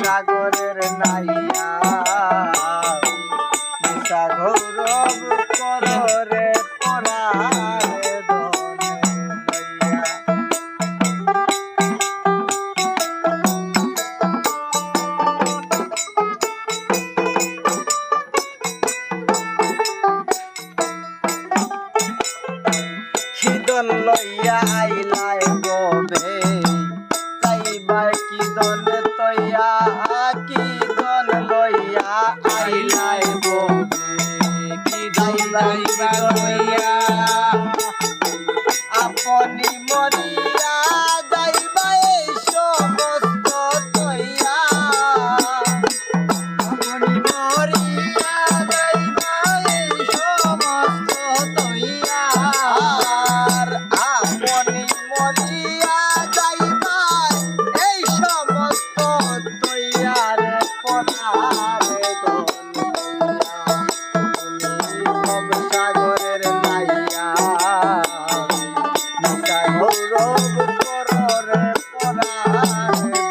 সাগরের নাইয়া নিশা গৌরব কররে পরারে ধনে লইয়া। খিদন লইয়া আইলায় গবে তাইবার কিদন তৈয়া কিদন লইয়া আইলায় গবে কিদন লইয়া আপনি মরিয়া যাইবা এই সমস্ত তৈয়া আপনি মরিয়া যাইবা এই সমস্ত তৈয়া আপনি মরিয়া যাইবা এই সমস্ত তৈয়ার পরারে সাগরের নাইয়া নিশা গৌরব কররে পরারে